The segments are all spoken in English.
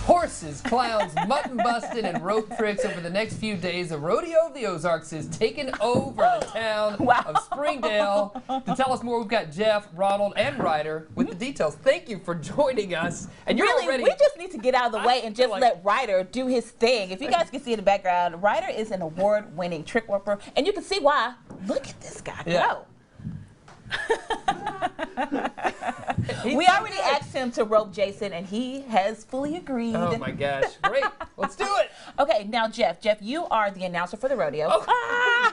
Horses, clowns, mutton busting, and rope tricks over the next few days. The Rodeo of the Ozarks is taking over the town of Springdale. To tell us more, we've got Jeff, Ronald, and Ryder with the details. Thank you for joining us. And you're already... we just need to get out of the way and just let Ryder do his thing. If you guys can see in the background, Ryder is an award-winning trick roper, and you can see why. Look at this guy go. We already asked him to rope Jason, and he has fully agreed. Oh my gosh, great. Let's do it. Okay, now Jeff, you are the announcer for the rodeo. Oh.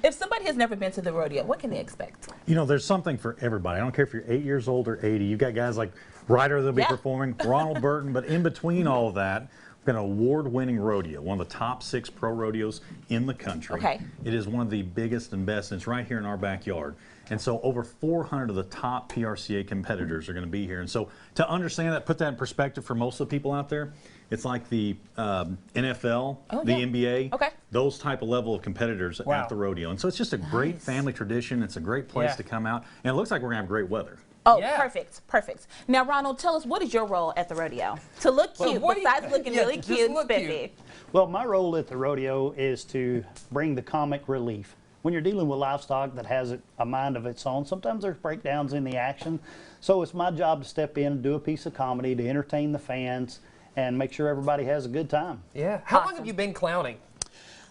If somebody has never been to the rodeo, what can they expect? You know, there's something for everybody. I don't care if you're 8 years old or 80. You've got guys like Ryder that'll be performing, Ronald Burton, but in between all of that, we've got an award-winning rodeo, one of the top 6 pro rodeos in the country. Okay. It is one of the biggest and best, and it's right here in our backyard. And so over 400 of the top PRCA competitors are going to be here. And so to understand that, put that in perspective for most of the people out there, it's like the NFL, the NBA, those type of level of competitors at the rodeo. And so it's just a great family tradition. It's a great place to come out. And it looks like we're going to have great weather. Oh, perfect, perfect. Now, Ronald, tell us, what is your role at the rodeo? To look cute, besides looking really cute and spiffy. Well, my role at the rodeo is to bring the comic relief. When you're dealing with livestock that has a mind of its own, sometimes there's breakdowns in the action. So it's my job to step in and do a piece of comedy to entertain the fans and make sure everybody has a good time. Yeah. How long have you been clowning?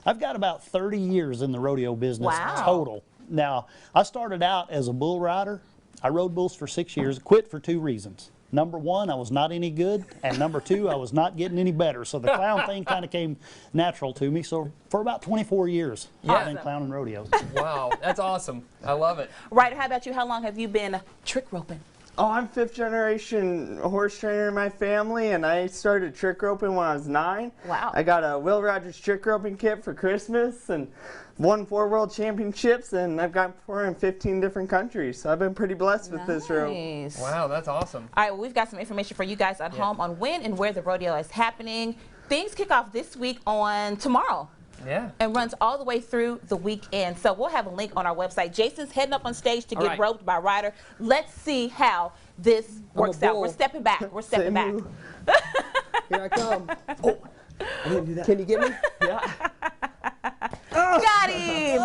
I've got about 30 years in the rodeo business total. Now, I started out as a bull rider. I rode bulls for 6 years, quit for 2 reasons. Number 1, I was not any good, and number 2, I was not getting any better. So the clown thing kind of came natural to me. So for about 24 years, I've been clowning rodeos. Wow, that's awesome. I love it. Ryder, how about you? How long have you been trick roping? Oh, I'm 5th generation horse trainer in my family, and I started trick roping when I was 9. Wow. I got a Will Rogers trick roping kit for Christmas and won 4 world championships, and I've got 4 in 15 different countries. So I've been pretty blessed with this rope. Wow, that's awesome. All right, well, we've got some information for you guys at home on when and where the rodeo is happening. Things kick off this week on tomorrow. Yeah. And runs all the way through the weekend. So we'll have a link on our website. Jason's heading up on stage to get roped by Ryder. Let's see how this works out. We're stepping back. We're stepping back. Here I come. Oh, I didn't do that. Can you get me? Yeah. Got him.